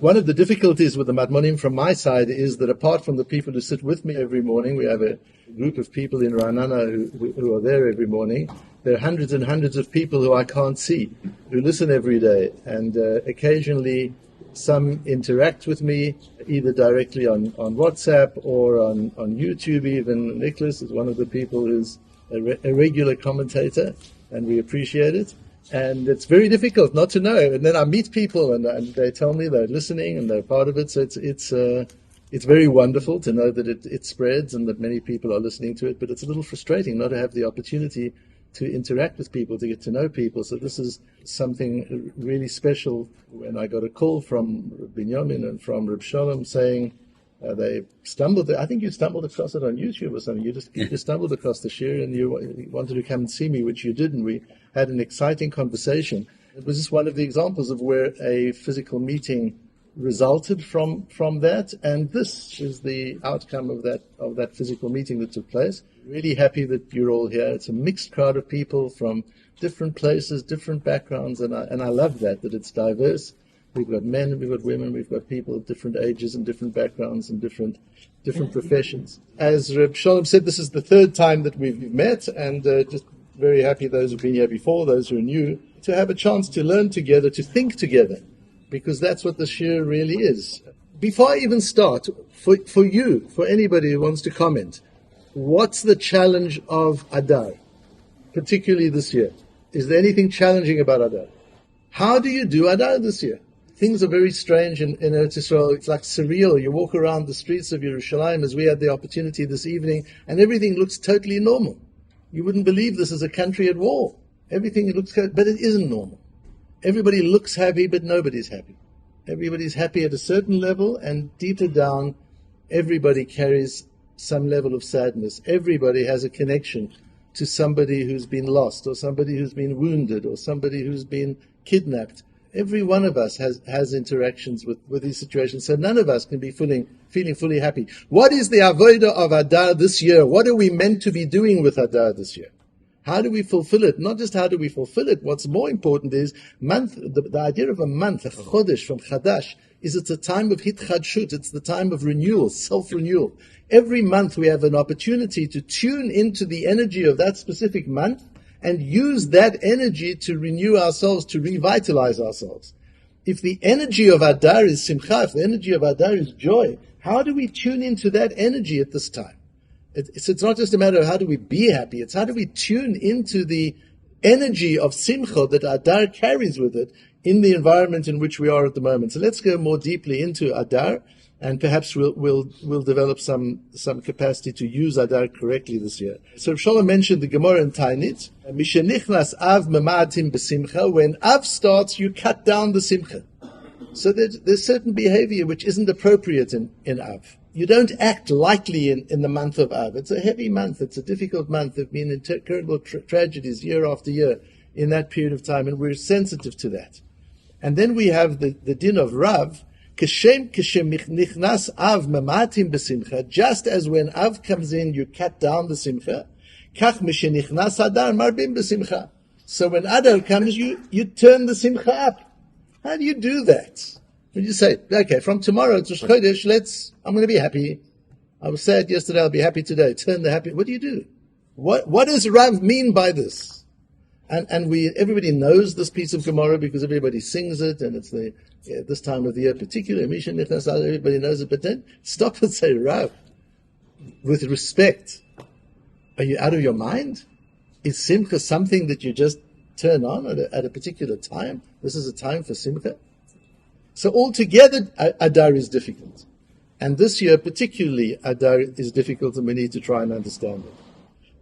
One of the difficulties with the Matmonim from my side is that apart from the people who sit with me every morning, we have a group of people in Ra'anana who are there every morning. There are hundreds and hundreds of people who I can't see, who listen every day. And occasionally some interact with me, either directly on WhatsApp or on YouTube even. Nicholas is one of the people who's a regular commentator, and we appreciate it. And it's very difficult not to know. And then I meet people, and they tell me they're listening and they're part of it. So it's very wonderful to know that it spreads and that many people are listening to it. But it's a little frustrating not to have the opportunity to interact with people, to get to know people. So this is something really special. When I got a call from Binyamin and from Reb Shalom saying they stumbled, I think you stumbled across it on YouTube or something. You just stumbled across the shir and you wanted to come and see me, which you did, and we had an exciting conversation. It was just one of the examples of where a physical meeting resulted from that, and this is the outcome of that physical meeting that took place. Really happy that you're all here. It's a mixed crowd of people from different places, different backgrounds, and I love that it's diverse. We've got men, we've got women, we've got people of different ages and different backgrounds and different professions. As Reb Shalom said, this is the third time that we've met, and just very happy those who've been here before, those who are new, to have a chance to learn together, to think together, because that's what the shir really is. Before I even start, for you, for anybody who wants to comment, what's the challenge of Adar, particularly this year? Is there anything challenging about Adar? How do you do Adar this year? Things are very strange in Eretz Israel. It's like surreal. You walk around the streets of Yerushalim, as we had the opportunity this evening, and everything looks totally normal. You wouldn't believe this is a country at war. Everything looks, but it isn't normal. Everybody looks happy, but nobody's happy. Everybody's happy at a certain level, and deeper down, everybody carries some level of sadness. Everybody has a connection to somebody who's been lost, or somebody who's been wounded, or somebody who's been kidnapped. Every one of us has interactions with these situations, so none of us can be feeling fully happy. What is the avodah of Adar this year? What are we meant to be doing with Adar this year? How do we fulfill it? Not just how do we fulfill it, what's more important is the idea of a month, a chodesh from chadash, is it's a time of hitchadshut, it's the time of renewal, self-renewal. Every month we have an opportunity to tune into the energy of that specific month and use that energy to renew ourselves, to revitalize ourselves. If the energy of Adar is simcha, if the energy of Adar is joy, how do we tune into that energy at this time? It's not just a matter of how do we be happy, it's how do we tune into the energy of simcha that Adar carries with it in the environment in which we are at the moment. So let's go more deeply into Adar, and perhaps we'll develop some capacity to use Adar correctly this year. So Shalom mentioned the Gemara in Tainit. Mishenichnas Av mematim b'simcha. When Av starts, you cut down the simcha. So there's certain behavior which isn't appropriate in Av. You don't act lightly in the month of Av. It's a heavy month. It's a difficult month. There have been incredible tragedies year after year in that period of time, and we're sensitive to that. And then we have the din of Rav. Just as when Av comes in, you cut down the simcha. So when Adar comes, you turn the simcha up. How do you do that? When you say, okay, from tomorrow it's ROSH CHODESH, I'm going to be happy. I was sad yesterday, I'll be happy today. Turn the happy. What do you do? What does Rav mean by this? And everybody knows this piece of Gemara because everybody sings it, and it's this time of the year particularly. Everybody knows it, but then stop and say, Rav, with respect, are you out of your mind? Is simcha something that you just turn on at a particular time? This is a time for simcha? So altogether, Adar is difficult. And this year particularly, Adar is difficult, and we need to try and understand it.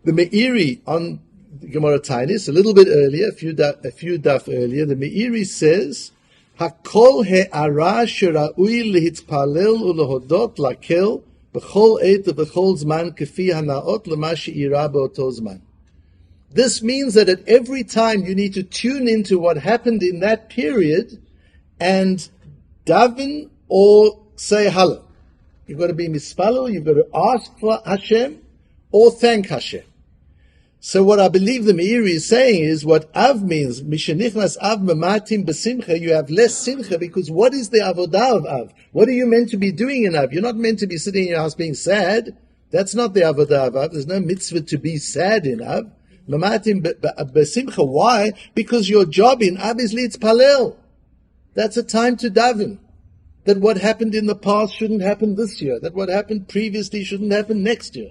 The Meiri on Gemara Tainis, a little bit earlier, a few daf earlier, the Meiri says, Hakol he'ara shera'ui lehitpalel ulehodot lakel b'chol eit b'chol zman kefi hanaot l'ma she'ira be'oto zman. This means that at every time you need to tune into what happened in that period and daven or say halal. You've got to be mispalel, you've got to ask for Hashem or thank Hashem. So what I believe the Meiri is saying is what Av means, Mishenichnas Av Mematim Besimcha, you have less Simcha, because what is the Avodah of Av? What are you meant to be doing in Av? You're not meant to be sitting in your house being sad. That's not the Avodah of Av. There's no mitzvah to be sad in Av. Mematim Besimcha. Why? Because your job in Av is Litzpalel. That's a time to daven. That what happened in the past shouldn't happen this year. That what happened previously shouldn't happen next year.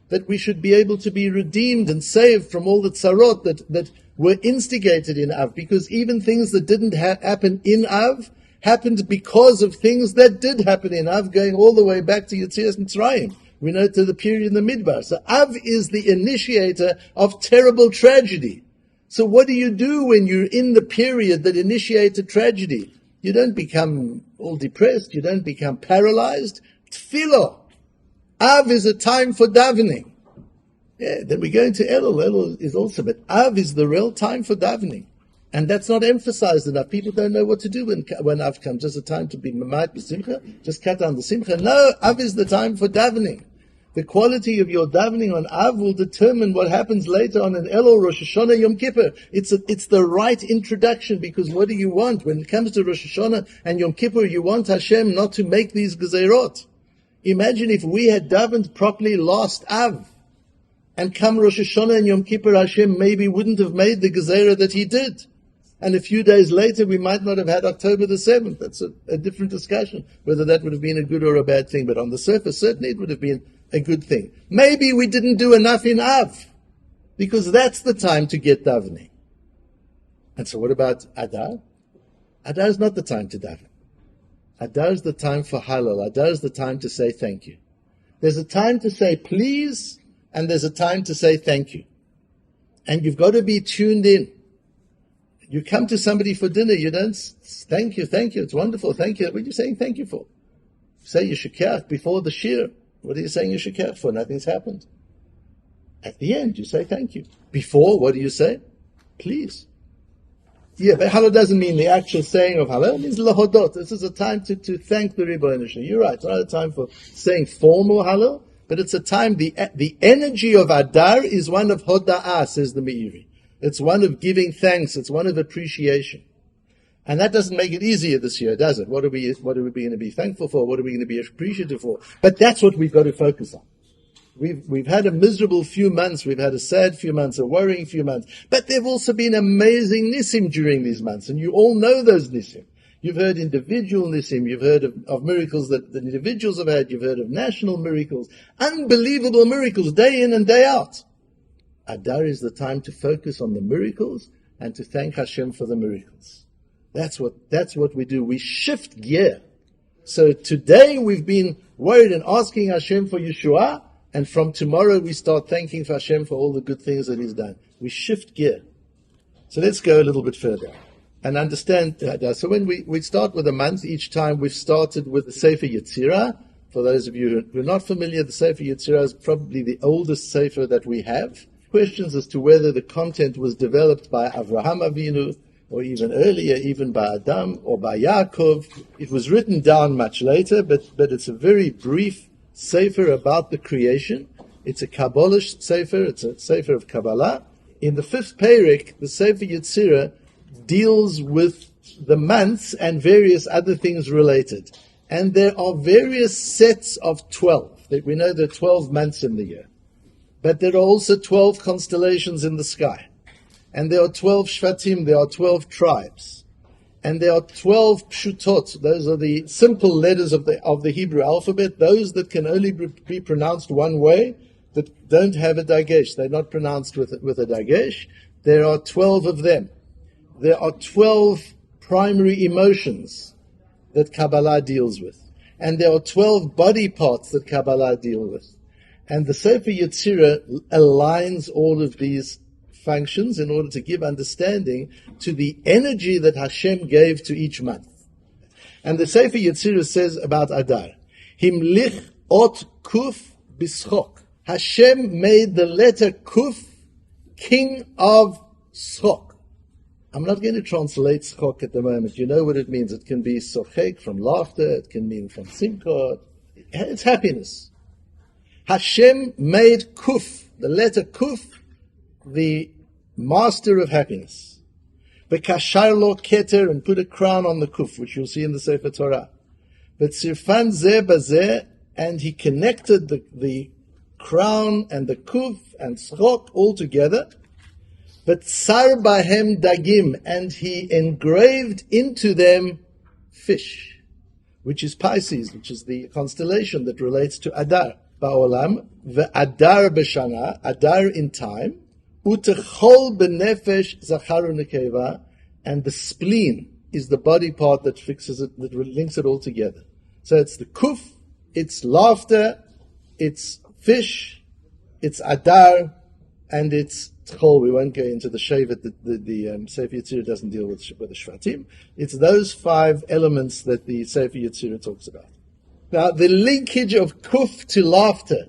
That we should be able to be redeemed and saved from all the tzarot that were instigated in Av. Because even things that didn't happen in Av happened because of things that did happen in Av, going all the way back to Yetzias Mitzrayim. We know to the period in the Midbar. So Av is the initiator of terrible tragedy. So what do you do when you're in the period that initiated tragedy? You don't become all depressed. You don't become paralyzed. Tefillah. Av is a time for davening. Yeah, then we go into Elul. Elul is also, but Av is the real time for davening. And that's not emphasized enough. People don't know what to do when Av comes. Just a time to be Mamat B'Simcha, just cut down the Simcha. No, Av is the time for davening. The quality of your davening on Av will determine what happens later on in Elul, Rosh Hashanah, Yom Kippur. It's the right introduction, because what do you want? When it comes to Rosh Hashanah and Yom Kippur, you want Hashem not to make these gezerot. Imagine if we had davened properly last Av, and come Rosh Hashanah and Yom Kippur, Hashem maybe wouldn't have made the gezerah that He did. And a few days later, we might not have had October the 7th. That's a different discussion, whether that would have been a good or a bad thing. But on the surface, certainly it would have been a good thing. Maybe we didn't do enough in Av, because that's the time to get davening. And so what about Adar? Adar is not the time to daven. Adar is the time for halal. Adar is the time to say thank you. There's a time to say please, and there's a time to say thank you. And you've got to be tuned in. You come to somebody for dinner, you don't thank you, it's wonderful, thank you. What are you saying thank you for? Say Yasher Koach before the shir. What are you saying Yasher Koach for? Nothing's happened. At the end, you say thank you. Before, what do you say? Please. Yeah, but halal doesn't mean the actual saying of halal. It means lahodot. This is a time to thank the Rebbeinu Shalom. You're right. It's not a time for saying formal halal, but it's a time, the energy of Adar is one of hoda'ah, says the Meiri. It's one of giving thanks. It's one of appreciation. And that doesn't make it easier this year, does it? What are we going to be thankful for? What are we going to be appreciative for? But that's what we've got to focus on. We've had a miserable few months. We've had a sad few months, a worrying few months. But there have also been amazing nisim during these months. And you all know those nisim. You've heard individual nisim. You've heard of miracles that individuals have had. You've heard of national miracles. Unbelievable miracles day in and day out. Adar is the time to focus on the miracles and to thank Hashem for the miracles. That's what we do. We shift gear. So today we've been worried and asking Hashem for Yeshua, and from tomorrow we start thanking Hashem for all the good things that He's done. We shift gear. So let's go a little bit further and understand Adar. So when we start with a month, each time we've started with the Sefer Yetzirah. For those of you who are not familiar, the Sefer Yetzirah is probably the oldest Sefer that we have. Questions as to whether the content was developed by Avraham Avinu, or even earlier, even by Adam or by Yaakov. It was written down much later, but it's a very brief sefer about the creation. It's a Kabbalish sefer, it's a sefer of Kabbalah. In the 5th perek, the Sefer Yetzirah deals with the months and various other things related. And there are various sets of 12. We know there are 12 months in the year. But there are also 12 constellations in the sky. And there are 12 Shvatim, there are 12 tribes. And there are 12 Pshutot, those are the simple letters of the Hebrew alphabet, those that can only be pronounced one way, that don't have a dagesh. They're not pronounced with a dagesh. There are 12 of them. There are 12 primary emotions that Kabbalah deals with. And there are 12 body parts that Kabbalah deals with. And the Sefer Yetzirah aligns all of these functions in order to give understanding to the energy that Hashem gave to each month. And the Sefer Yetzirah says about Adar, Himlich ot kuf bischok. Hashem made the letter kuf king of schok. I'm not going to translate schok at the moment. You know what it means. It can be sochek, from laughter. It can mean from simcha. It's happiness. Hashem made kuf, the letter kuf, the master of happiness. V'kashar lo keter, and put a crown on the kuf, which you'll see in the Sefer Torah. V'tzirfan zeh bazeh, and he connected the crown and the kuf and tzchok all together. But tsar bahem dagim, and he engraved into them fish, which is Pisces, which is the constellation that relates to Adar. Ba'olam, ve'adar b'shana, Adar in time, utechol b'nefesh zacharu nekeva, and the spleen is the body part that fixes it, that links it all together. So it's the kuf, it's laughter, it's fish, it's Adar, and it's tchol. We won't go into the shevet. The Sefer Yetzirah doesn't deal with the Shvatim. It's those 5 elements that the Sefer Yetzirah talks about. Now, the linkage of kuf to laughter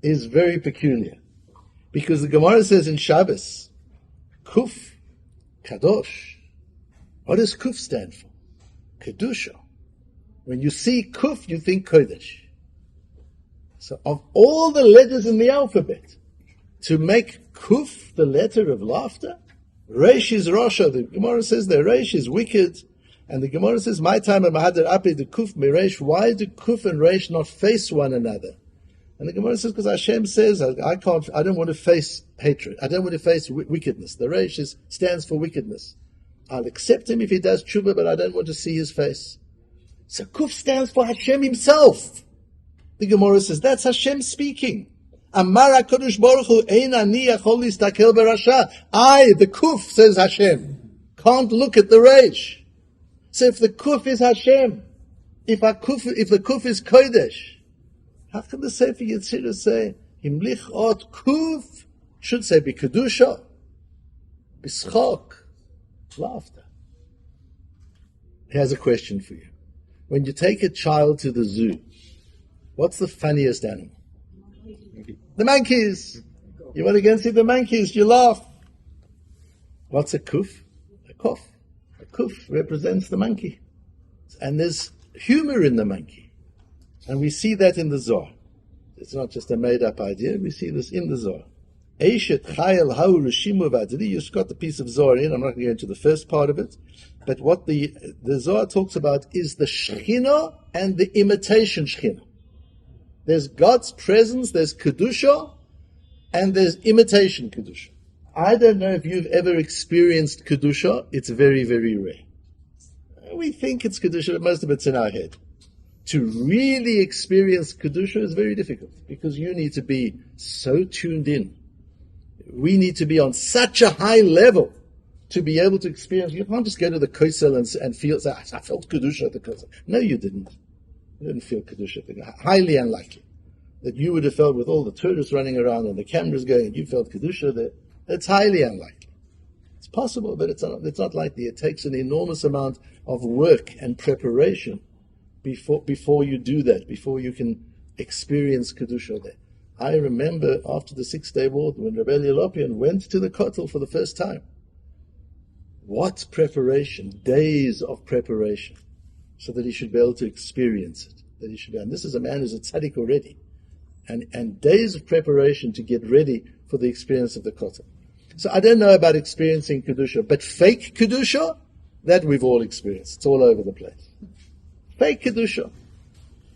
is very peculiar, because the Gemara says in Shabbos, kuf, kadosh. What does kuf stand for? Kedusha. When you see kuf, you think kodesh. So of all the letters in the alphabet, to make kuf the letter of laughter, resh is rosha. The Gemara says that resh is wicked, and the Gemara says, "My time and mahadar api the kuf miresh." Why do kuf and resh not face one another? And the Gemara says, because Hashem says, I don't want to face hatred. I don't want to face wickedness. The resh stands for wickedness. I'll accept him if he does tshuva, but I don't want to see his face. So kuf stands for Hashem himself. The Gemara says, that's Hashem speaking. Amar HaKadosh Baruch Hu, Ein ani yachol listakel berasha. I, the kuf, says Hashem, can't look at the resh. So if the kuf is Hashem, if the kuf is kodesh, how can the Sefer Yetzirah say, Himlich ot kuf, should say be kedusha, bischok, laughter. Here's a question for you. When you take a child to the zoo, what's the funniest animal? The monkeys. You want to go and see the monkeys, you laugh. What's a kuf? A kuf. A kuf represents the monkey. And there's humor in the monkey. And we see that in the Zohar. It's not just a made-up idea. We see this in the Zohar. Eshet chayel hau rishimu v'adri. You've got the piece of Zohar in. I'm not going to go into the first part of it. But what the Zohar talks about is the Shekhinah and the imitation Shekhinah. There's God's presence, there's Kedusha, and there's imitation Kedusha. I don't know if you've ever experienced Kedusha. It's very, very rare. We think it's Kedusha, but most of it's in our head. To really experience Kedusha is very difficult, because you need to be so tuned in. We need to be on such a high level to be able to experience. You can't just go to the Kosel and feel, say, I felt Kedusha at the Kosel. No, you didn't. You didn't feel Kedusha. Highly unlikely that you would have felt, with all the tourists running around and the cameras going, and you felt Kedusha there. It's highly unlikely. It's possible, but it's not likely. It takes an enormous amount of work and preparation before you do that, before you can experience Kedusha there. I remember after the 6-day war, when Rabbi Lapin went to the Kotel for the first time. What preparation, days of preparation, so that he should be able to experience it. And this is a man who's a tzaddik already. And days of preparation to get ready for the experience of the Kotel. So I don't know about experiencing Kedusha, but fake Kedusha, that we've all experienced. It's all over the place. Fake Kedusha.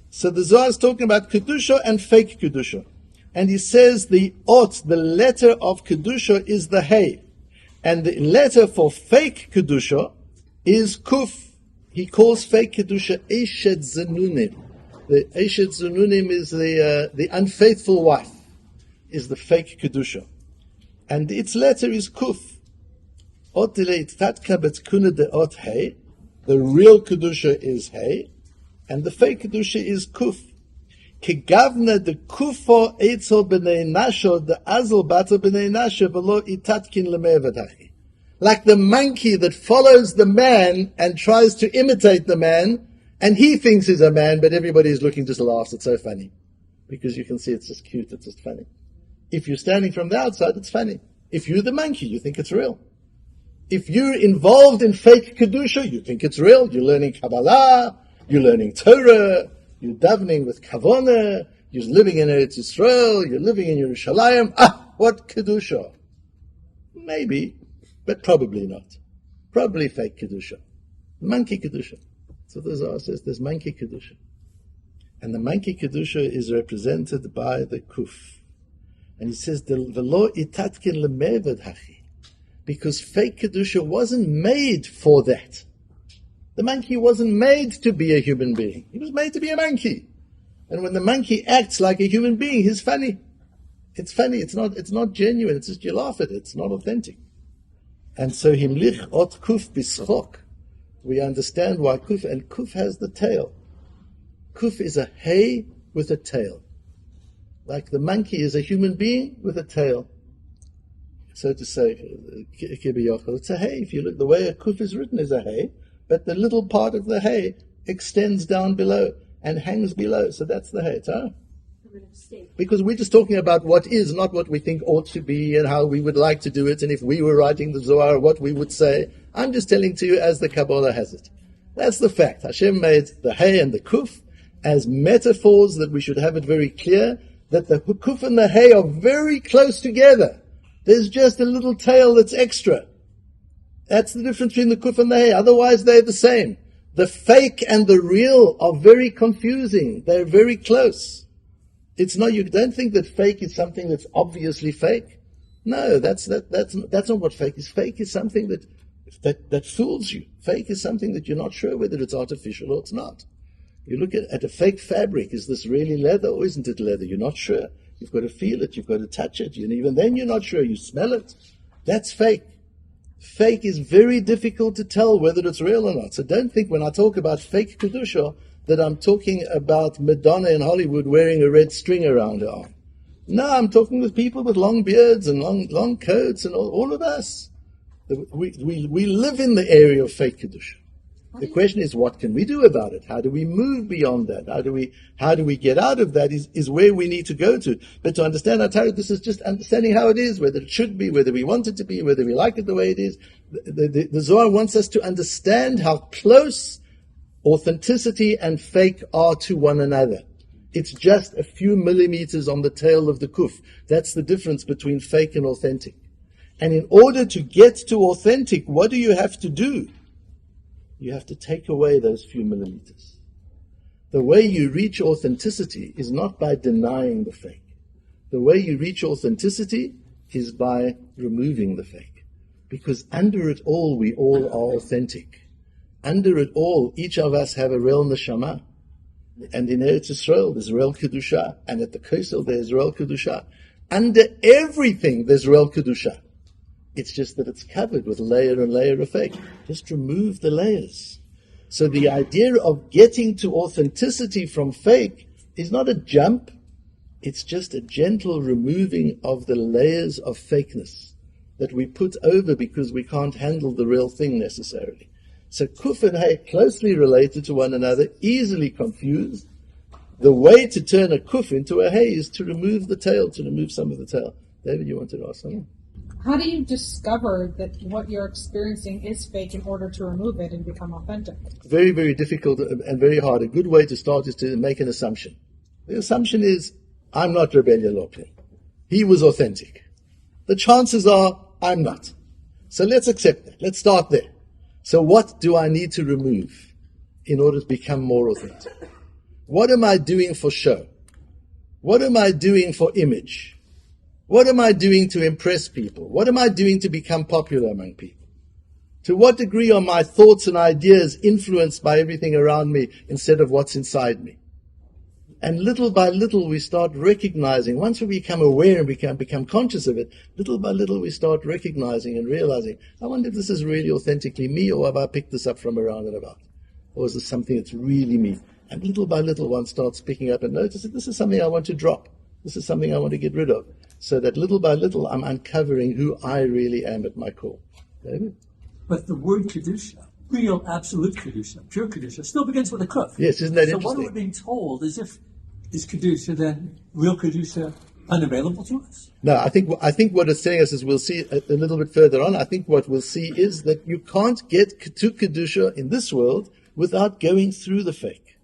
So the Zohar is talking about Kedusha and fake Kedusha. And he says the ot, the letter of Kedusha, is the hey. And the letter for fake Kedusha is kuf. He calls fake Kedusha Eshet Zanunim. The Eshet Zanunim is the unfaithful wife, is the fake Kedusha. And its letter is kuf. Ot tatka betkuna de ot hey. The real Kedusha is hey. And the fake Kedusha is kuf. Kegavna de kufo etzel b'nei nasho de azel bata b'nei nasho v'lo itatkin lemevadahi. Like the monkey that follows the man and tries to imitate the man, and he thinks he's a man, but everybody is looking, just laughs. It's so funny. Because you can see it's just cute, it's just funny. If you're standing from the outside, it's funny. If you're the monkey, you think it's real. If you're involved in fake Kedusha, you think it's real. You're learning Kabbalah, you're learning Torah, you're davening with Kavanah, you're living in Eretz Israel, you're living in Yerushalim. What Kedusha? Maybe, but probably not. Probably fake Kedusha. Monkey Kedusha. So the Zohar says there's monkey Kedusha. And the monkey Kedusha is represented by the Kuf. And he says, V'lo itatkin lemeved hachi. Because fake Kedusha wasn't made for that. The monkey wasn't made to be a human being. He was made to be a monkey. And when the monkey acts like a human being, he's funny. It's funny. It's not genuine. It's just you laugh at it. It's not authentic. And so himlich ot kuf bischok. We understand why kuf, and kuf has the tail. Kuf is a hay with a tail. Like the monkey is a human being with a tail. So to say, it's a hay. If you look, the way a kuf is written is a hay, but the little part of the hay extends down below and hangs below. So that's the hay. Because we're just talking about what is, not what we think ought to be and how we would like to do it, and if we were writing the Zohar, what we would say. I'm just telling to you as the Kabbalah has it. That's the fact. Hashem made the hay and the kuf as metaphors that we should have it very clear that the kuf and the hay are very close together. There's just a little tail that's extra. That's the difference between the kuf and the hay. Otherwise, they're the same. The fake and the real are very confusing. They're very close. It's not. You don't think that fake is something that's obviously fake. No, that's not what fake is. Fake is something that fools you. Fake is something that you're not sure whether it's artificial or it's not. You look at a fake fabric. Is this really leather or isn't it leather? You're not sure. You've got to feel it. You've got to touch it. And even then you're not sure. You smell it. That's fake. Fake is very difficult to tell whether it's real or not. So don't think when I talk about fake Kedusha that I'm talking about Madonna in Hollywood wearing a red string around her arm. No, I'm talking with people with long beards and long coats and all of us. We live in the area of fake Kedusha. The question is, what can we do about it? How do we move beyond that? How do we get out of that is where we need to go to. But to understand our Torah, this is just understanding how it is, whether it should be, whether we want it to be, whether we like it the way it is. The Zohar wants us to understand how close authenticity and fake are to one another. It's just a few millimeters on the tail of the kuf. That's the difference between fake and authentic. And in order to get to authentic, what do you have to do? You have to take away those few millimeters. The way you reach authenticity is not by denying the fake. The way you reach authenticity is by removing the fake. Because under it all, we all are authentic. Under it all, each of us have a real neshama. And in Eretz Israel, there's real Kedusha. And at the Kosel, there's real Kedusha. Under everything, there's real Kedusha. It's just that it's covered with layer and layer of fake. Just remove the layers. So the idea of getting to authenticity from fake is not a jump. It's just a gentle removing of the layers of fakeness that we put over because we can't handle the real thing necessarily. So kuf and hay closely related to one another, easily confused. The way to turn a kuf into a hay is to remove the tail, to remove some of the tail. David, you wanted to ask something? How do you discover that what you're experiencing is fake in order to remove it and become authentic? Very, very difficult and very hard. A good way to start is to make an assumption. The assumption is, I'm not Rabbi Lapin. He was authentic. The chances are, I'm not. So let's accept that. Let's start there. So what do I need to remove in order to become more authentic? What am I doing for show? What am I doing for image? What am I doing to impress people? What am I doing to become popular among people? To what degree are my thoughts and ideas influenced by everything around me instead of what's inside me? And little by little we start recognizing, once we become aware and become conscious of it, little by little we start recognizing and realizing, I wonder if this is really authentically me, or have I picked this up from around and about? Or is this something that's really me? And little by little one starts picking up and noticing, this is something I want to drop. This is something I want to get rid of. So that little by little I'm uncovering who I really am at my core. David? But the word Kedusha, real absolute Kedusha, pure Kedusha, still begins with a kuf. Yes, isn't that so interesting? So what we're being told is Kedusha then real Kedusha unavailable to us? No, I think what it's saying us is, we'll see a little bit further on, I think what we'll see is that you can't get to Kedusha in this world without going through the fake.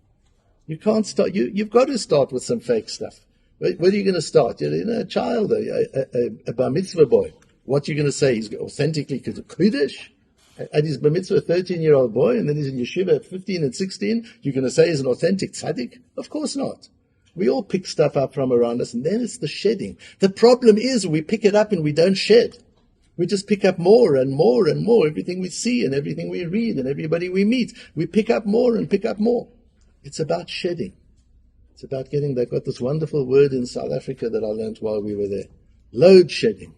You can't start, you've got to start with some fake stuff. Where are you going to start? A child, a bar mitzvah boy. What you're going to say? He's authentically Kodesh? At his bar mitzvah, a 13-year-old boy, and then he's in yeshiva at 15 and 16, you're going to say he's an authentic tzaddik? Of course not. We all pick stuff up from around us, and then it's the shedding. The problem is we pick it up and we don't shed. We just pick up more and more and more. Everything we see and everything we read and everybody we meet, we pick up more and pick up more. It's about shedding. It's about getting, they've got this wonderful word in South Africa that I learned while we were there. Load shedding.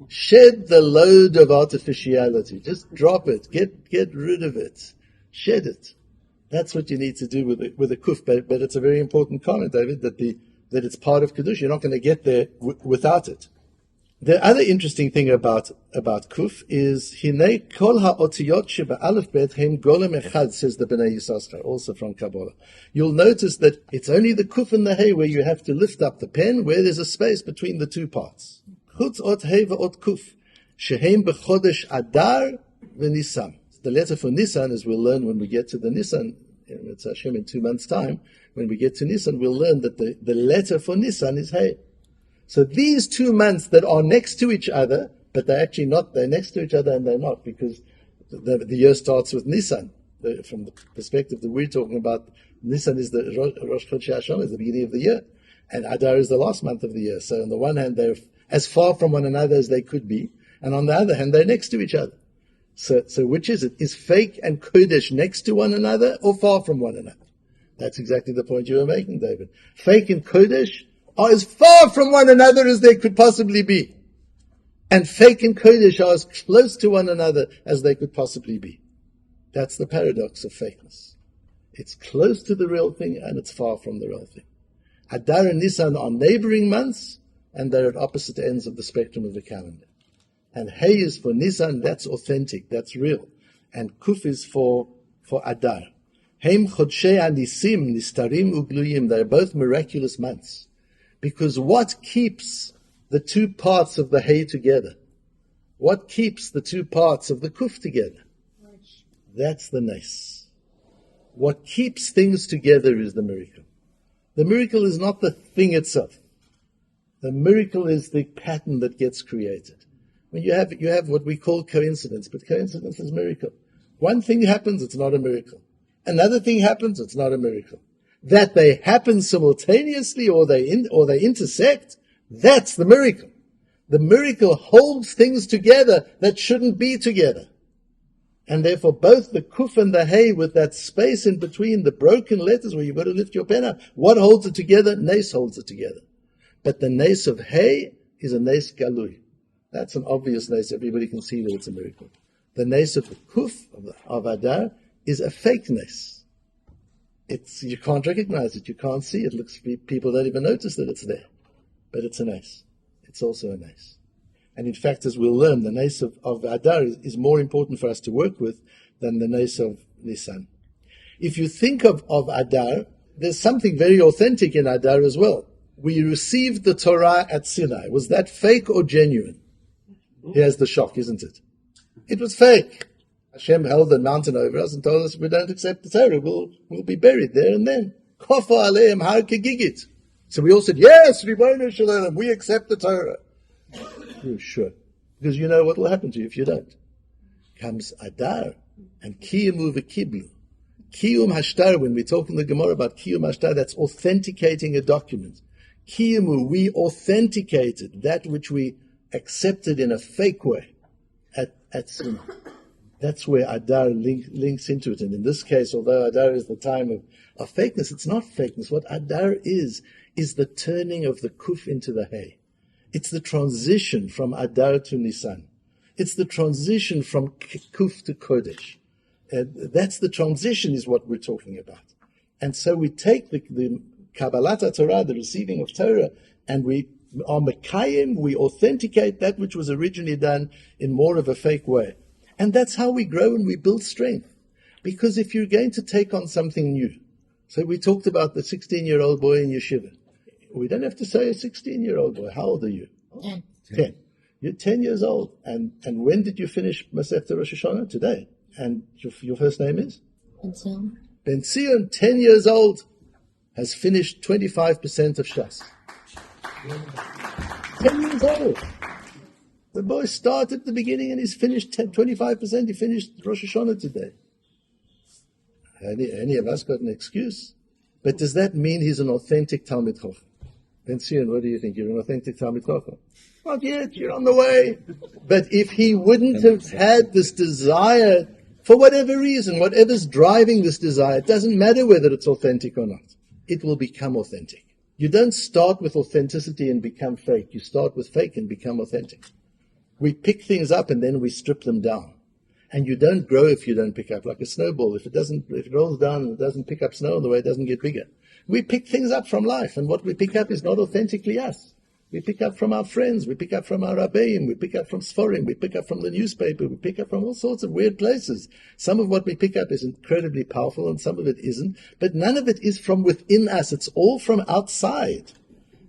Shed the load of artificiality. Just drop it. Get rid of it. Shed it. That's what you need to do with a kuf. But it's a very important comment, David, that it's part of Kiddush. You're not going to get there without it. The other interesting thing about kuf is Hinei kol ha'otiyot she'ba'alef bet hem golem echad, says the Bnei Yissaschar, also from Kabbalah. You'll notice that it's only the kuf and the hey where you have to lift up the pen, where there's a space between the two parts. Chutz ot hey v'ot kuf shehem b'chodesh Adar v'Nisan. The letter for Nisan, as we'll learn when we get to the Nisan, it's Hashem in 2 months' time. When we get to Nisan, we'll learn that the letter for Nisan is hey. So these 2 months that are next to each other, but they're actually not, they're next to each other and they're not, because the year starts with Nisan. From the perspective that we're talking about, Nisan is the ROSH CHODESH, is the beginning of the year, and Adar is the last month of the year. So on the one hand, they're as far from one another as they could be, and on the other hand, they're next to each other. So which is it? Is fake and Kodesh next to one another or far from one another? That's exactly the point you were making, David. Fake and Kodesh are as far from one another as they could possibly be. And fake and Kodesh are as close to one another as they could possibly be. That's the paradox of fakeness. It's close to the real thing and it's far from the real thing. Adar and Nisan are neighboring months and they're at opposite ends of the spectrum of the calendar. And Hey is for Nisan, that's authentic, that's real. And Kuf is for Adar. Heim Chodshei Anisim, Nistarim Ugluyim, they're both miraculous months. Because what keeps the two parts of the hay together? What keeps the two parts of the kuf together? That's the nes. What keeps things together is the miracle. The miracle is not the thing itself. The miracle is the pattern that gets created. When you have what we call coincidence, but coincidence is miracle. One thing happens, it's not a miracle. Another thing happens, it's not a miracle. That they happen simultaneously or they intersect, that's the miracle. The miracle holds things together that shouldn't be together. And therefore both the kuf and the hey, with that space in between the broken letters where you've got to lift your pen up, what holds it together? Nes holds it together. But the nes of hey is a nes galui. That's an obvious nes. Everybody can see that it's a miracle. The nes of the kuf, of Adar, is a fake nes. You can't recognize it, you can't see it. People don't even notice that it's there. But it's a nes. It's also a nes. And in fact, as we'll learn, the nes of Adar is more important for us to work with than the nes of Nisan. If you think of Adar, there's something very authentic in Adar as well. We received the Torah at Sinai. Was that fake or genuine? Here's the shock, isn't it? It was fake. Hashem held the mountain over us and told us if we don't accept the Torah, we'll be buried there and then. Kofa aleim har kegigit. So we all said, yes, Ribbono Shel Olam, we accept the Torah. You're sure. Because you know what will happen to you if you don't. Comes Adar and Kiyamu v'Kiblu. Kiyum Hashtar, when we talk in the Gemara about Kiyum Hashtar, that's authenticating a document. Kiyamu, we authenticated that which we accepted in a fake way at Sinai. That's where Adar links into it. And in this case, although Adar is the time of fakeness, it's not fakeness. What Adar is the turning of the kuf into the hay. It's the transition from Adar to Nisan. It's the transition from kuf to Kodesh. That's the transition is what we're talking about. And so we take the Kabbalat Torah, the receiving of Torah, and we are Mekayim, we authenticate that which was originally done in more of a fake way. And that's how we grow and we build strength. Because if you're going to take on something new, so we talked about the 16-year-old boy in yeshiva. We don't have to say a 16-year-old boy. How old are you? 10. You're 10 years old. And when did you finish Masechta Rosh Hashanah? Today. And your first name is? Ben Zion, 10 years old, has finished 25% of Shas. 10 years old. The boy started at the beginning and he's finished 25%. He finished Rosh Hashanah today. Any of us got an excuse. But does that mean he's an authentic Talmid Chacham? Ben Sion, what do you think? You're an authentic Talmid Chacham? Not yet, you're on the way. But if he wouldn't have had this desire, for whatever reason, whatever's driving this desire, it doesn't matter whether it's authentic or not. It will become authentic. You don't start with authenticity and become fake. You start with fake and become authentic. We pick things up and then we strip them down. And you don't grow if you don't pick up, like a snowball. If it rolls down and it doesn't pick up snow on the way, it doesn't get bigger. We pick things up from life, and what we pick up is not authentically us. We pick up from our friends, we pick up from our rabbeim, we pick up from Sforim, we pick up from the newspaper, we pick up from all sorts of weird places. Some of what we pick up is incredibly powerful and some of it isn't, but none of it is from within us. It's all from outside.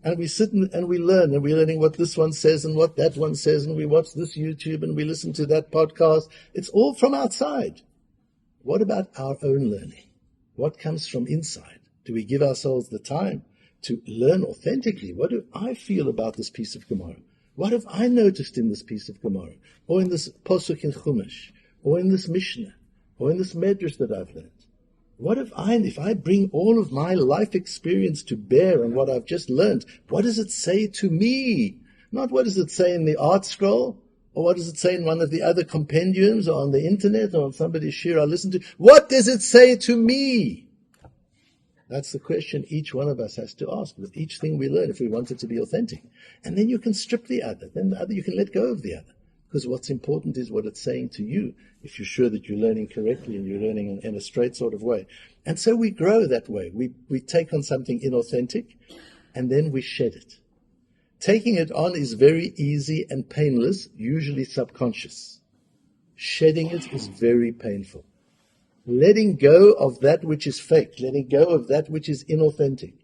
And we sit and we learn, and we're learning what this one says and what that one says, and we watch this YouTube and we listen to that podcast. It's all from outside. What about our own learning? What comes from inside? Do we give ourselves the time to learn authentically? What do I feel about this piece of Gemara? What have I noticed in this piece of Gemara? Or in this Posuk in Chumash? Or in this Mishnah? Or in this Medrash that I've learned? What if I bring all of my life experience to bear on what I've just learned, what does it say to me? Not what does it say in the art scroll, or what does it say in one of the other compendiums, or on the internet, or on somebody's shir I listen to. What does it say to me? That's the question each one of us has to ask with each thing we learn if we want it to be authentic. And then you can strip the other. Then the other, you can let go of the other. Because what's important is what it's saying to you, if you're sure that you're learning correctly and you're learning in a straight sort of way. And so we grow that way. We take on something inauthentic, and then we shed it. Taking it on is very easy and painless, usually subconscious. Shedding it is very painful. Letting go of that which is fake, letting go of that which is inauthentic.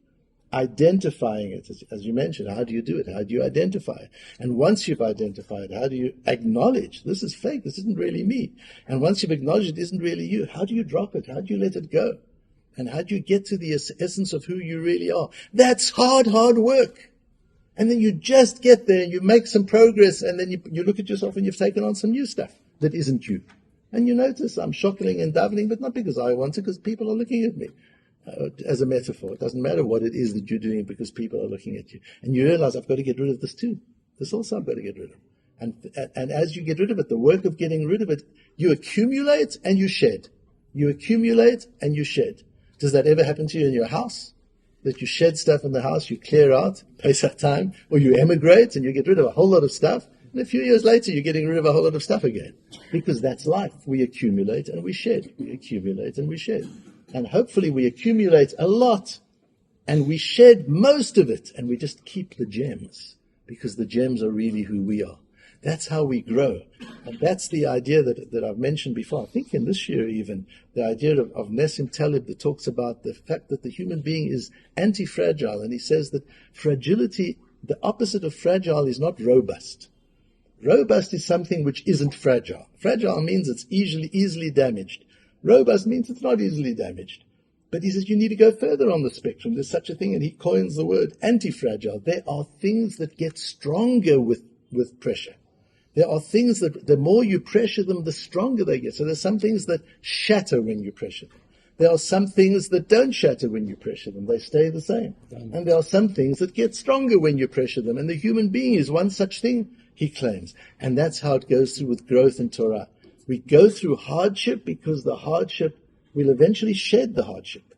Identifying it, as you mentioned, how do you do it? How do you identify it? And once you've identified, how do you acknowledge, this is fake, this isn't really me? And once you've acknowledged it isn't really you, how do you drop it? How do you let it go? And how do you get to the essence of who you really are? That's hard work. And then you just get there and you make some progress, and then you look at yourself and you've taken on some new stuff that isn't you. And you notice, I'm shockling and davening, but not because I want to, because people are looking at me. As a metaphor, it doesn't matter what it is that you're doing because people are looking at you. And you realize, I've got to get rid of this too. This also I've got to get rid of. And as you get rid of it, the work of getting rid of it, you accumulate and you shed. You accumulate and you shed. Does that ever happen to you in your house? That you shed stuff in the house, you clear out, Pesach time, or you emigrate and you get rid of a whole lot of stuff, and a few years later you're getting rid of a whole lot of stuff again. Because that's life. We accumulate and we shed. We accumulate and we shed. And hopefully we accumulate a lot and we shed most of it and we just keep the gems, because the gems are really who we are. That's how we grow. And that's the idea that I've mentioned before, I think in this year even, the idea of Nessim Taleb that talks about the fact that the human being is anti-fragile. And he says that fragility, the opposite of fragile is not robust. Robust is something which isn't fragile. Fragile means it's easily damaged. Robust means it's not easily damaged. But he says you need to go further on the spectrum. There's such a thing, and he coins the word anti-fragile. There are things that get stronger with pressure. There are things that the more you pressure them, the stronger they get. So there's some things that shatter when you pressure them. There are some things that don't shatter when you pressure them. They stay the same. And there are some things that get stronger when you pressure them. And the human being is one such thing, he claims. And that's how it goes through with growth in Torah. We go through hardship because the hardship will eventually shed the hardship.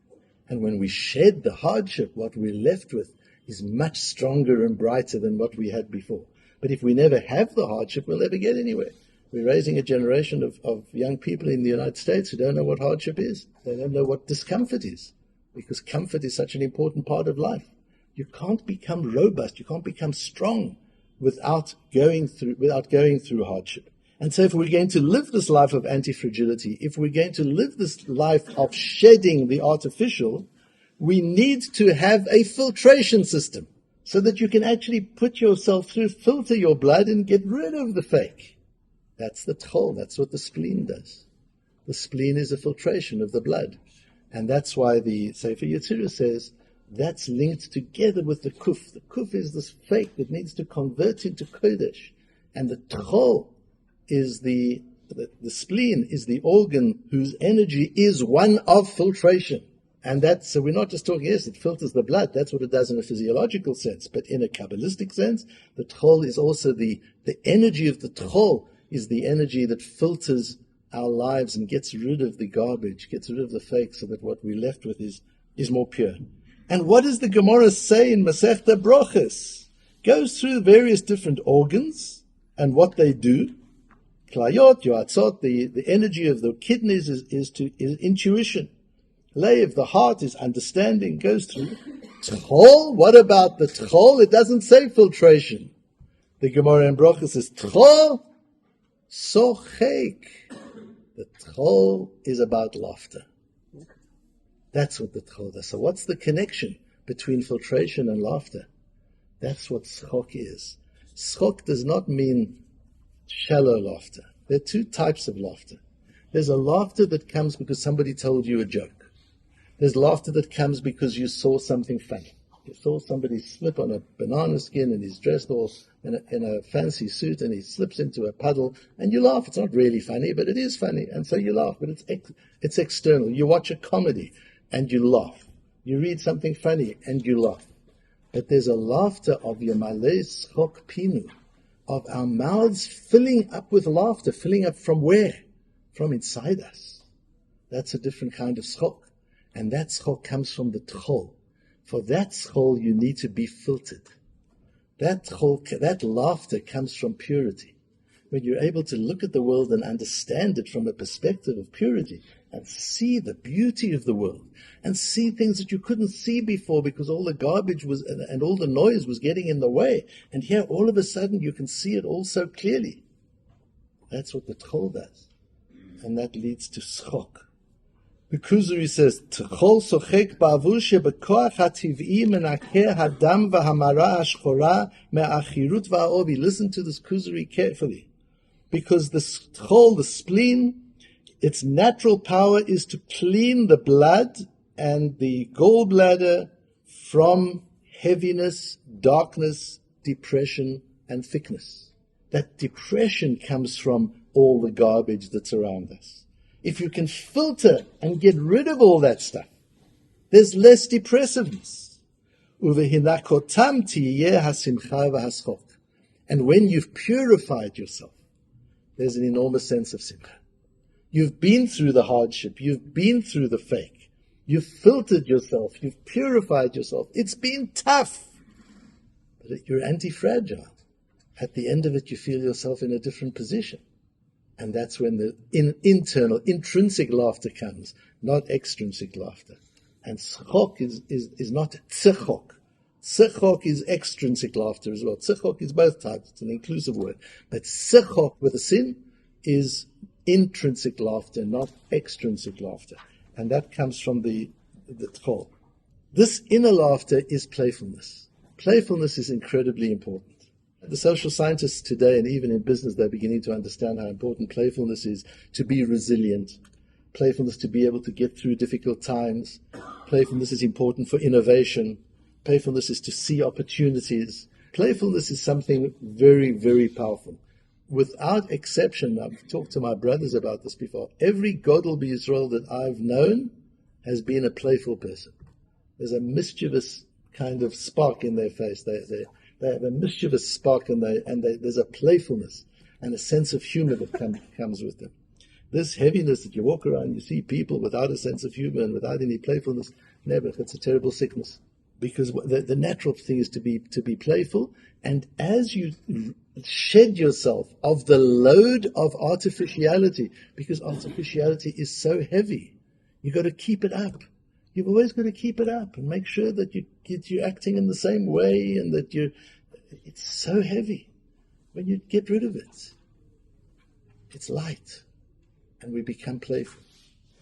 And when we shed the hardship, what we're left with is much stronger and brighter than what we had before. But if we never have the hardship, we'll never get anywhere. We're raising a generation of young people in the United States who don't know what hardship is. They don't know what discomfort is, because comfort is such an important part of life. You can't become robust, you can't become strong without going through hardship. And so if we're going to live this life of anti-fragility, if we're going to live this life of shedding the artificial, we need to have a filtration system so that you can actually put yourself through, filter your blood and get rid of the fake. That's the toll. That's what the spleen does. The spleen is a filtration of the blood. And that's why the Sefer Yetzirah says that's linked together with the kuf. The kuf is this fake that needs to convert into Kodesh. And the tchol is the spleen is the organ whose energy is one of filtration. And so we're not just talking, yes, it filters the blood. That's what it does in a physiological sense. But in a Kabbalistic sense, the tchol is also the energy of the tchol is the energy that filters our lives and gets rid of the garbage, gets rid of the fake, so that what we're left with is more pure. And what does the Gemara say in Masechta Brochus? Goes through various different organs and what they do. Klayot, yoatzot, the energy of the kidneys is intuition. Leiv, the heart, is understanding, goes through. Tchol, what about the tchol? It doesn't say filtration. The Gemara in Brochus says, tchol, sochek. The tchol is about laughter. That's what the tchol does. So what's the connection between filtration and laughter? That's what schok is. Schok does not mean shallow laughter. There are two types of laughter. There's a laughter that comes because somebody told you a joke. There's laughter that comes because you saw something funny. You saw somebody slip on a banana skin and he's dressed all in a fancy suit and he slips into a puddle and you laugh. It's not really funny, but it is funny, and so you laugh. But it's external. You watch a comedy and you laugh. You read something funny and you laugh. But there's a laughter of Yamalei Schok Pinu, of our mouths filling up with laughter. Filling up from where? From inside us. That's a different kind of schok. And that schok comes from the tchol. For that schol, you need to be filtered. That laughter comes from purity. When you're able to look at the world and understand it from a perspective of purity, and see the beauty of the world, and see things that you couldn't see before because all the garbage was and all the noise was getting in the way. And here, all of a sudden, you can see it all so clearly. That's what the tchol does. And that leads to schok. The Kuzari says, Tchol sochek ba'avur shebekoach hativ'i menakeh hadam v'hamara hashchora me'achirut va'ovi. Listen to this Kuzari carefully. Because the tchol, the spleen, its natural power is to clean the blood and the gallbladder from heaviness, darkness, depression, and thickness. That depression comes from all the garbage that's around us. If you can filter and get rid of all that stuff, there's less depressiveness. And when you've purified yourself, there's an enormous sense of simcha. You've been through the hardship. You've been through the fake. You've filtered yourself. You've purified yourself. It's been tough. But you're anti-fragile. At the end of it, you feel yourself in a different position. And that's when the internal, intrinsic laughter comes, not extrinsic laughter. And tzchok is not tzchok. Tzchok is extrinsic laughter as well. Tzchok is both types. It's an inclusive word. But tzchok with a sin is intrinsic laughter, not extrinsic laughter. And that comes from the tchol. This inner laughter is playfulness. Playfulness is incredibly important. The social scientists today, and even in business, they're beginning to understand how important playfulness is to be resilient. Playfulness to be able to get through difficult times. Playfulness is important for innovation. Playfulness is to see opportunities. Playfulness is something very, very powerful. Without exception, I've talked to my brothers about this before, every Godel B'Yisrael that I've known has been a playful person. There's a mischievous kind of spark in their face. They have a mischievous spark, and there's a playfulness and a sense of humor that comes with them. This heaviness that you walk around, you see people without a sense of humor and without any playfulness, never. It's a terrible sickness. Because the natural thing is to be playful, and as you shed yourself of the load of artificiality, because artificiality is so heavy, you've got to keep it up. You've always got to keep it up and make sure that you're acting in the same way, and that it's so heavy. When you get rid of it, it's light, and we become playful.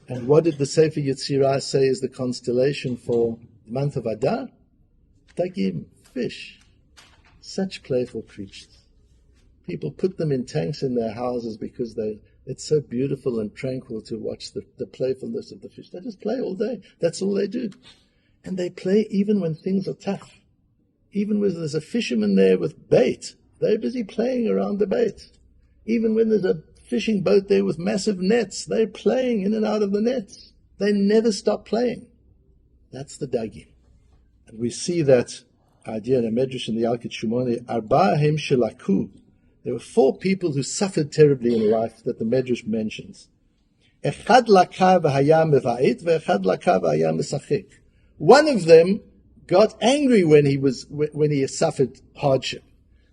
And what did the Sefer Yetzirah say is the constellation for the month of Adar? Dagim, fish. Such playful creatures. People put them in tanks in their houses because it's so beautiful and tranquil to watch the playfulness of the fish. They just play all day. That's all they do. And they play even when things are tough. Even when there's a fisherman there with bait, They're busy playing around the bait. Even when there's a fishing boat there with massive nets, they're playing in and out of the nets. They never stop playing. That's the dagim. And we see that idea in a medrash in the Yalkut Shimoni, Arba'ahem shelaku. There were 4 people who suffered terribly in life that the medrash mentions. Echad laka v'haya meva'et ve'echad laka v'haya mesachek. One of them got angry when he suffered hardship,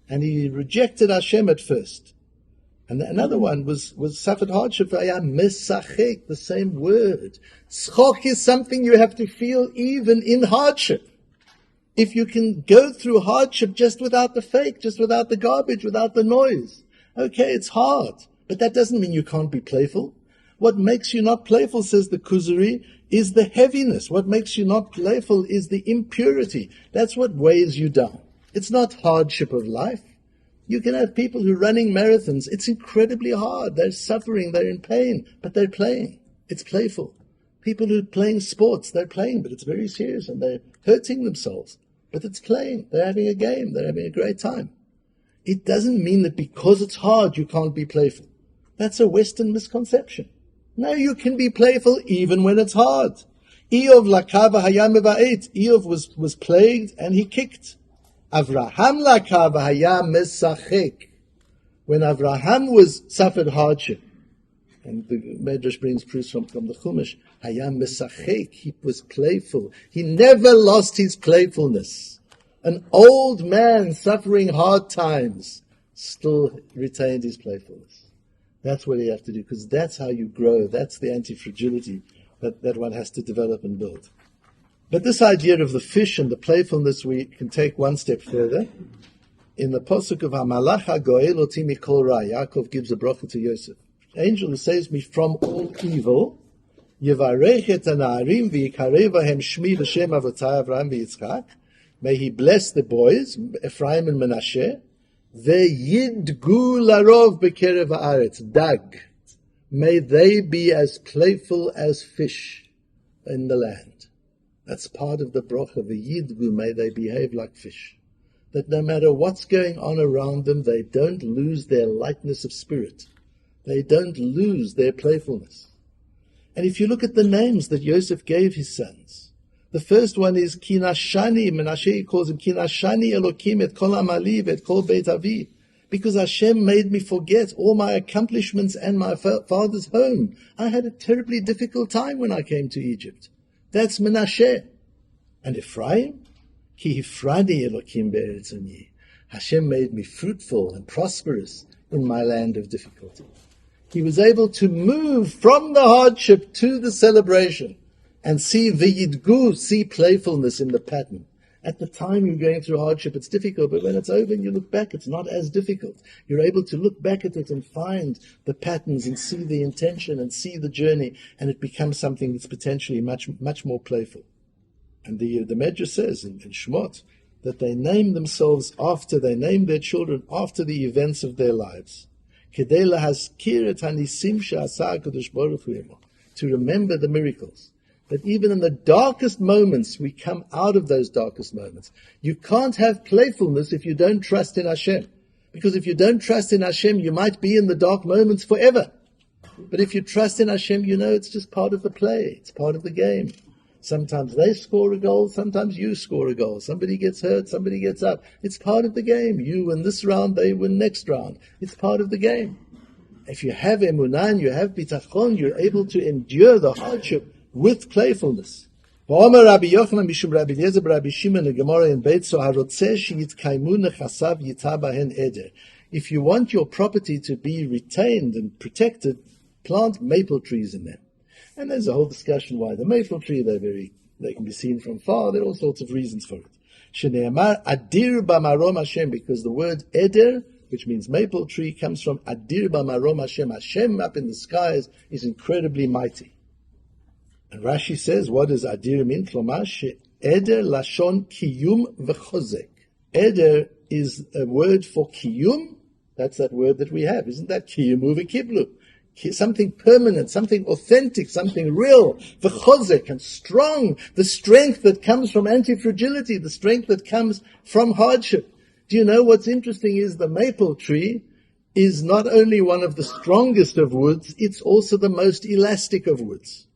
and he rejected Hashem at first. And another one was suffered hardship. Mesachek, the same word. Tzchok is something you have to feel even in hardship. If you can go through hardship just without the fake, just without the garbage, without the noise, okay, it's hard. But that doesn't mean you can't be playful. What makes you not playful, says the Kuzari, is the heaviness. What makes you not playful is the impurity. That's what weighs you down. It's not hardship of life. You can have people who are running marathons. It's incredibly hard. They're suffering. They're in pain. But they're playing. It's playful. People who are playing sports, they're playing, but it's very serious and they're hurting themselves. But it's playing. They're having a game. They're having a great time. It doesn't mean that because it's hard, you can't be playful. That's a Western misconception. No, you can be playful even when it's hard. Eov lakava hayam meva'et. Eov was plagued and he kicked. Avraham lakava hayam mesachek. When Avraham suffered hardship, and the Medrash brings proofs from the Chumash, hayam mesachek, he was playful. He never lost his playfulness. An old man suffering hard times still retained his playfulness. That's what you have to do, because that's how you grow. That's the anti-fragility that one has to develop and build. But this idea of the fish and the playfulness, we can take one step further. In the Pasuk of HaMalach HaGoel Oti Mikol Ra, Yaakov gives a bracha to Yosef. Angel who saves me from all evil, Yevarech et ha'na'arim v'yikareh vahem shmi l'shem avotai Avraham v'Yitzchak. May he bless the boys, Ephraim and Menashe. Ve'yidgu larov b'kerev ha'aretz, dag. May they be as playful as fish in the land. That's part of the bracha. Ve'yidgu, may they behave like fish. That no matter what's going on around them, they don't lose their lightness of spirit. They don't lose their playfulness. And if you look at the names that Yosef gave his sons, the first one is Kinashani. Menashe calls him Kinashani Elokim et kol amali et kol beit avi. Because Hashem made me forget all my accomplishments and my father's home. I had a terribly difficult time when I came to Egypt. That's Menashe. And Ephraim? Ki hifrani Elokim be'eretz ani. Hashem made me fruitful and prosperous in my land of difficulty. He was able to move from the hardship to the celebration and see v'yidgu, see playfulness in the pattern. At the time you're going through hardship, it's difficult, but when it's over and you look back, it's not as difficult. You're able to look back at it and find the patterns and see the intention and see the journey, and it becomes something that's potentially much, much more playful. And the Medrash says in Shemot that they name their children after the events of their lives. To remember the miracles. That even in the darkest moments, we come out of those darkest moments. You can't have playfulness if you don't trust in Hashem. Because if you don't trust in Hashem, you might be in the dark moments forever. But if you trust in Hashem, you know it's just part of the play. It's part of the game. Sometimes they score a goal, sometimes you score a goal. Somebody gets hurt, somebody gets up. It's part of the game. You win this round, they win next round. It's part of the game. If you have emunah, you have bitachon, you're able to endure the hardship with playfulness. Rabbi Yochanan mishum Rabbi Eliezer Rabbi Shimon Gemara in Beit So harotzeh sheyitkaimu nechasav yita bahen eder. If you want your property to be retained and protected, plant maple trees in them. And there's a whole discussion why the maple tree, they can be seen from far. There are all sorts of reasons for it. Shneimar adir b'marom Hashem, because the word eder, which means maple tree, comes from adir b'marom Hashem. Hashem up in the skies is incredibly mighty. And Rashi says, what does adir mean? Klomar she'eder lashon kiyum v'chozek. Eder is a word for kiyum. That's that word that we have. Isn't that kiyum v'kiblu? Something permanent, something authentic, something real, v'chozek, and strong, the strength that comes from anti-fragility, the strength that comes from hardship. Do you know what's interesting is the maple tree is not only one of the strongest of woods, it's also the most elastic of woods.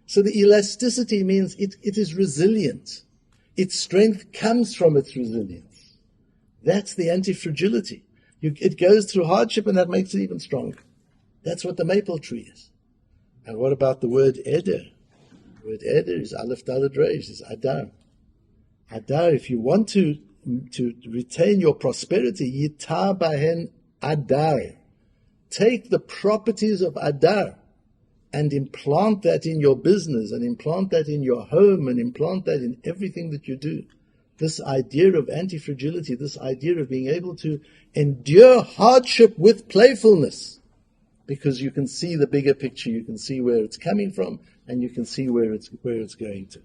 So the elasticity means it is resilient. Its strength comes from its resilience. That's the anti-fragility. It goes through hardship, and that makes it even stronger. That's what the maple tree is. And what about the word Eder? The word Eder is Aleph Daled Reish, is Adar. Adar, if you want to retain your prosperity, Yitah Bahen Adar. Take the properties of Adar and implant that in your business, and implant that in your home, and implant that in everything that you do. This idea of anti-fragility, this idea of being able to endure hardship with playfulness, because you can see the bigger picture, you can see where it's coming from, and you can see where it's going to.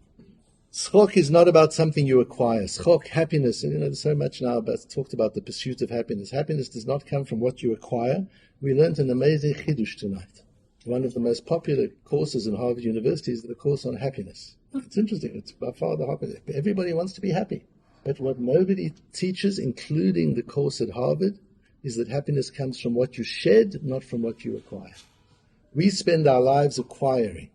Schok is not about something you acquire. Schok, happiness, and there's so much now talked about the pursuit of happiness. Happiness does not come from what you acquire. We learned an amazing chidush tonight. One of the most popular courses in Harvard University is the course on happiness. It's interesting. It's by far the hardest. Everybody wants to be happy. But what nobody teaches, including the course at Harvard, is that happiness comes from what you shed, not from what you acquire. We spend our lives acquiring.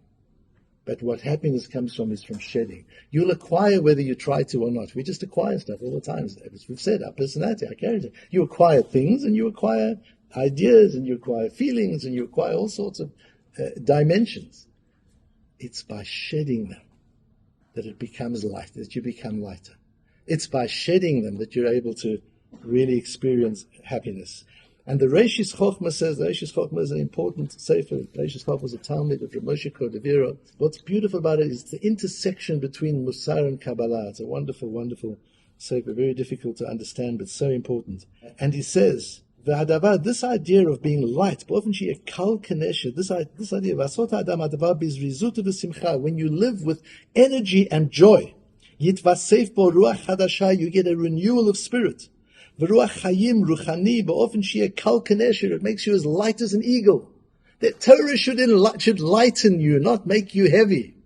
But what happiness comes from is from shedding. You'll acquire whether you try to or not. We just acquire stuff all the time. As we've said, our personality, our character. You acquire things, and you acquire ideas, and you acquire feelings, and you acquire all sorts of dimensions. It's by shedding them that it becomes light, that you become lighter. It's by shedding them that you're able to really experience happiness. And the Reishis Chochmah says, the Reishis Chochmah is an important sefer. Reishis Chochmah was a Talmud of Moshe Cordovero. What's beautiful about it is the intersection between Musar and Kabbalah. It's a wonderful, wonderful sefer, very difficult to understand, but so important. And he says, this idea of being light, this idea, when you live with energy and joy, you get a renewal of spirit. It makes you as light as an eagle. The Torah should lighten you, not make you heavy.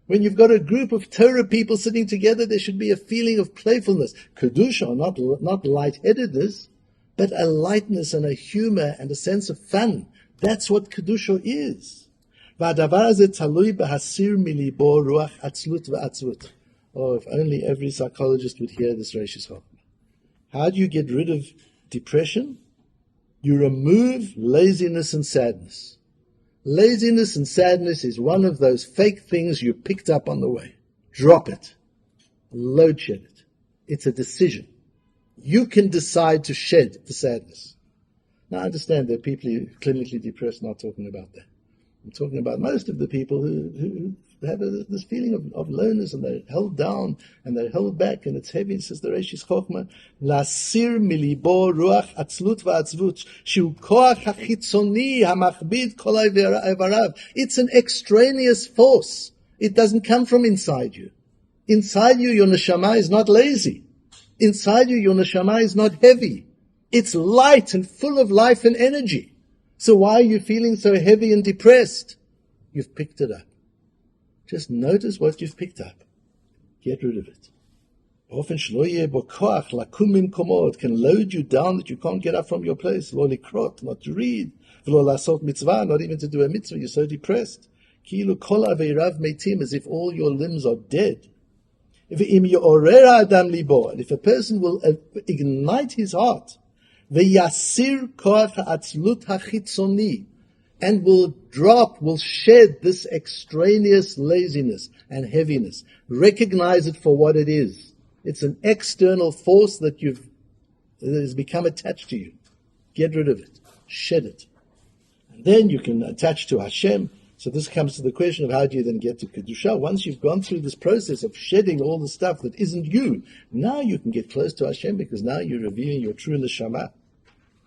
When you've got a group of Torah people sitting together, there should be a feeling of playfulness. Kedusha, not lightheadedness, but a lightness and a humor and a sense of fun. That's what Kedusha is. Oh, if only every psychologist would hear this Reishis Chochmah. How do you get rid of depression? You remove laziness and sadness. Laziness and sadness is one of those fake things you picked up on the way. Drop it. Load shed it. It's a decision. You can decide to shed the sadness. Now I understand there are people who are clinically depressed, not talking about that. I'm talking about most of the people who have this feeling of loneliness, and they're held down and they're held back, and it's heavy. It says the Reishis Chochmah, Lasir milibo ruach atzlut va'atzvut, shu koach hachitzoni hamachbid kol ivarav. It's an extraneous force. It doesn't come from inside you. Inside you, your neshama is not lazy. Inside you, your neshama is not heavy. It's light and full of life and energy. So why are you feeling so heavy and depressed? You've picked it up. Just notice what you've picked up. Get rid of it. Often it can load you down that you can't get up from your place. Not to read. Not even to do a mitzvah. You're so depressed. As if all your limbs are dead. And if a person will ignite his heart, and will shed this extraneous laziness and heaviness. Recognize it for what it is. It's an external force that has become attached to you. Get rid of it. Shed it. And then you can attach to Hashem. So this comes to the question of how do you then get to Kedusha? Once you've gone through this process of shedding all the stuff that isn't you, now you can get close to Hashem, because now you're revealing your true neshama.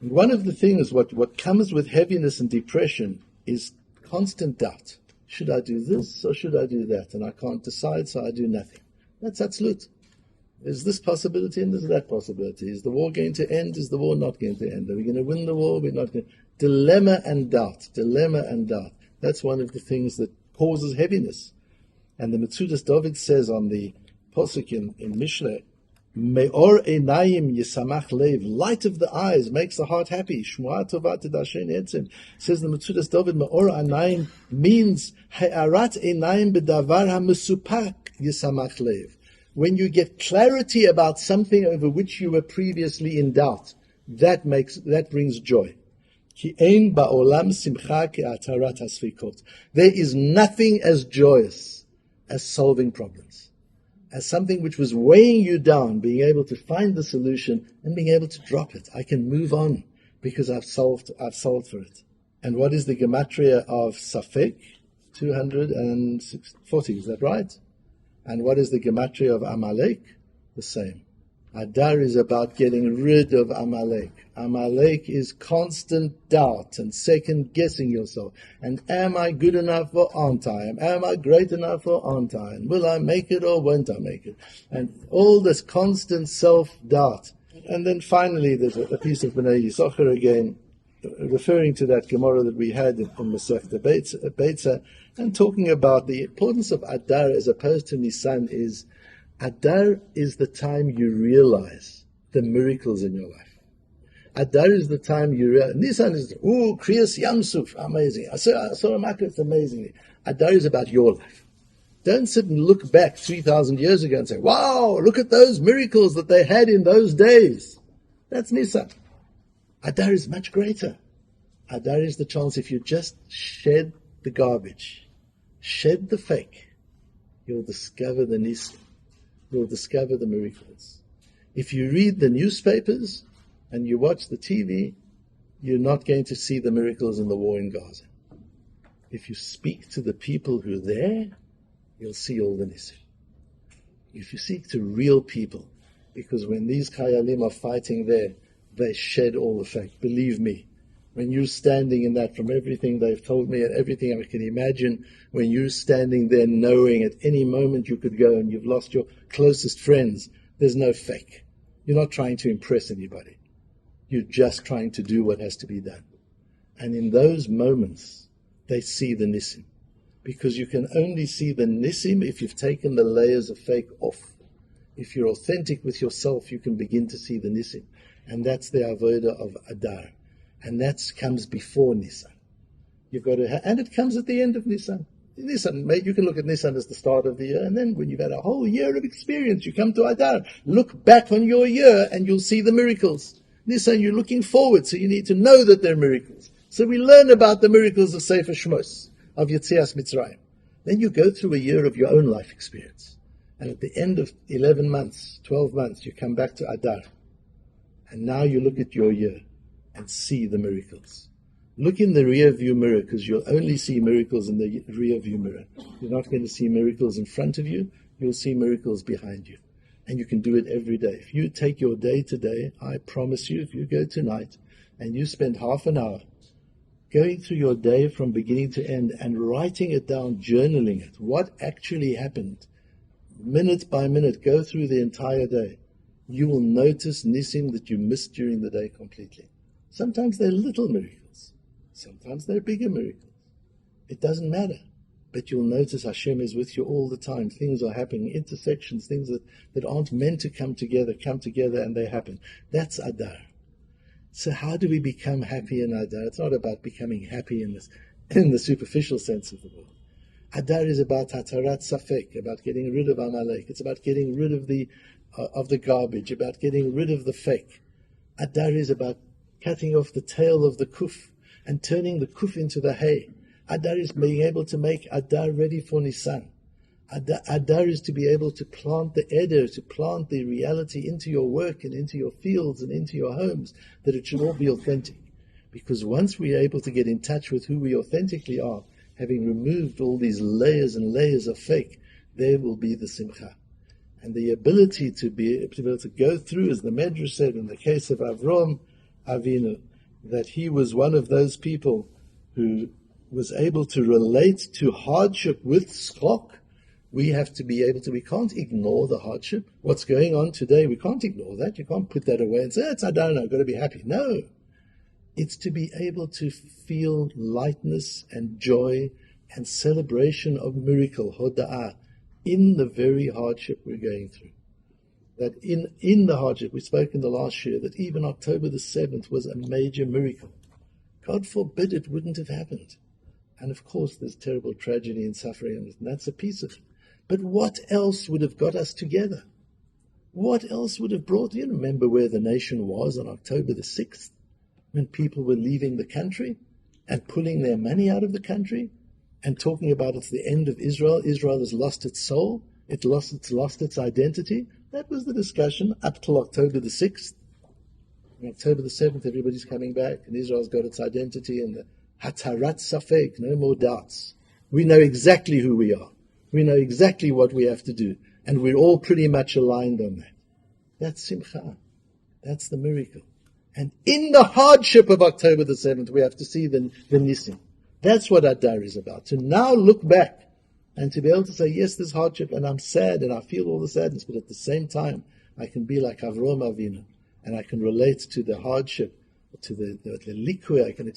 And one of the things, what comes with heaviness and depression is constant doubt. Should I do this or should I do that? And I can't decide, so I do nothing. That's atzlut. There's this possibility and there's that possibility. Is the war going to end? Is the war not going to end? Are we going to win the war? We're not going to. Dilemma and doubt. Dilemma and doubt. That's one of the things that causes heaviness. And the Metzudas David says on the Posuk in Mishle, Me'or einayim yisamach lev, light of the eyes makes the heart happy. Shmuah tova tedashen etzim. Says the Metzudas David, Me'or einayim means ha'arat einayim b'davar ha'mesupak yisamach lev. When you get clarity about something over which you were previously in doubt, that brings joy. Ki ein ba'olam simcha ke'atarat hasfikot. There is nothing as joyous as solving problems, as something which was weighing you down, being able to find the solution and being able to drop it. I can move on because I've solved for it. And what is the gematria of Safek? 240, is that right? And what is the gematria of Amalek? The same. Adar is about getting rid of Amalek. Amalek is constant doubt and second guessing yourself. And am I good enough or aren't I? And am I great enough or aren't I? And will I make it or won't I make it? And all this constant self-doubt. And then finally there's a piece of Bnei Yisachar again, referring to that Gemara that we had in Masechta Beitza, and talking about the importance of Adar as opposed to Nisan is, Adar is the time you realize the miracles in your life. Adar is the time you realize. Nisan is, Kriyas Yamsuf, amazing. I saw a Makkah, it's amazing. Adar is about your life. Don't sit and look back 3,000 years ago and say, wow, look at those miracles that they had in those days. That's Nisan. Adar is much greater. Adar is the chance if you just shed the garbage, shed the fake, you'll discover the Nisan. You'll discover the miracles. If you read the newspapers and you watch the TV, you're not going to see the miracles in the war in Gaza. If you speak to the people who are there, you'll see all the Nisim. If you speak to real people, because when these Chayalim are fighting there, they shed all the fake. Believe me, when you're standing in that, from everything they've told me and everything I can imagine, when you're standing there knowing at any moment you could go and you've lost your closest friends, there's no fake. You're not trying to impress anybody. You're just trying to do what has to be done. And in those moments, they see the Nisim. Because you can only see the Nisim if you've taken the layers of fake off. If you're authentic with yourself, you can begin to see the Nisim. And that's the avodah of Adar. And that comes before Nisan. You've got to, and it comes at the end of Nisan. Nisan, you can look at Nisan as the start of the year, and then when you've had a whole year of experience, you come to Adar. Look back on your year, and you'll see the miracles. Nisan, you're looking forward, so you need to know that they're miracles. So we learn about the miracles of Sefer Shmos, of Yetzias Mitzrayim. Then you go through a year of your own life experience. And at the end of 11 months, 12 months, you come back to Adar. And now you look at your year and see the miracles. Look in the rear view mirror, because you'll only see miracles in the rear view mirror. You're not going to see miracles in front of you. You'll see miracles behind you. And you can do it every day. If you take your day to day, I promise you, if you go tonight and you spend half an hour going through your day from beginning to end and writing it down, journaling it, what actually happened, minute by minute, go through the entire day, you will notice Nisim that you missed during the day completely. Sometimes they're little miracles. Sometimes they're bigger miracles. It doesn't matter. But you'll notice Hashem is with you all the time. Things are happening, intersections, things that aren't meant to come together, and they happen. That's Adar. So how do we become happy in Adar? It's not about becoming happy in the superficial sense of the word. Adar is about Hatarat Safek, about getting rid of Amalek. It's about getting rid of the garbage, about getting rid of the fake. Adar is about cutting off the tail of the kuf and turning the kuf into the hay. Adar is being able to make Adar ready for Nisan. Adar is to be able to plant the eder, to plant the reality into your work and into your fields and into your homes, that it should all be authentic. Because once we are able to get in touch with who we authentically are, having removed all these layers and layers of fake, there will be the simcha. And the ability to be able to go through, as the Medrash said in the case of Avram Avinu, that he was one of those people who was able to relate to hardship with schok. We have to be able to, we can't ignore the hardship. What's going on today, we can't ignore that. You can't put that away and say, I don't know, I've got to be happy. No. It's to be able to feel lightness and joy and celebration of miracle, hoda'ah, in the very hardship we're going through. that in the hardship, we spoke in the last year, that even October the 7th was a major miracle. God forbid it wouldn't have happened. And of course, there's terrible tragedy and suffering, and that's a piece of it. But what else would have got us together? What else would have brought you? Remember where the nation was on October the 6th, when people were leaving the country and pulling their money out of the country and talking about it's the end of Israel. Israel has lost its soul. It's lost its identity. That was the discussion up till October the 6th. On October the 7th, everybody's coming back, and Israel's got its identity, and the Hatarat Safek, no more doubts. We know exactly who we are. We know exactly what we have to do, and we're all pretty much aligned on that. That's Simcha. That's the miracle. And in the hardship of October the 7th, we have to see the Nisim. That's what Adar is about. To now look back and to be able to say, yes, there's hardship, and I'm sad, and I feel all the sadness, but at the same time, I can be like Avraham Avinu, and I can relate to the hardship, to the likui. I can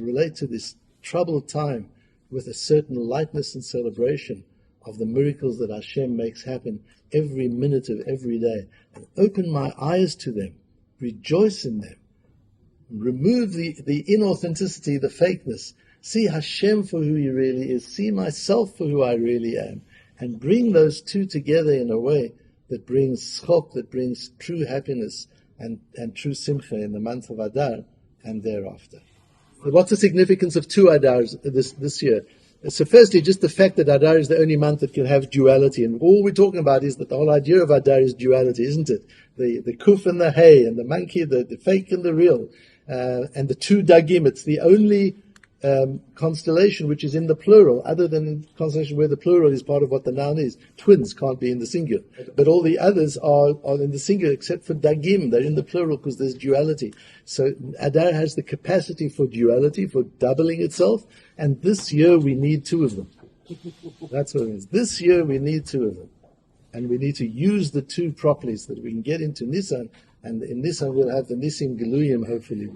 relate to this troubled time with a certain lightness and celebration of the miracles that Hashem makes happen every minute of every day, and open my eyes to them, rejoice in them, remove the inauthenticity, the fakeness, see Hashem for who He really is, see myself for who I really am, and bring those two together in a way that brings schok, that brings true happiness and true simcha in the month of Adar and thereafter. But what's the significance of two Adars this year? So firstly, just the fact that Adar is the only month that can have duality, and all we're talking about is that the whole idea of Adar is duality, isn't it? The kuf and the hay, and the monkey, the fake and the real, and the two dagim. It's the only constellation which is in the plural, other than in constellation where the plural is part of what the noun is. Twins can't be in the singular, but all the others are in the singular except for dagim. They're in the plural because there's duality. So Adar has the capacity for duality, for doubling itself, and this year we need two of them. That's what it means. This year we need two of them, and we need to use the two properly so that we can get into Nisan, and in Nisan we'll have the Nisim Geluyim, hopefully.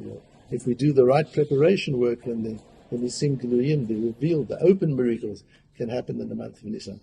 If we do the right preparation work, then the Nisim Geluyim, the revealed, the open miracles can happen in the month of Nisan.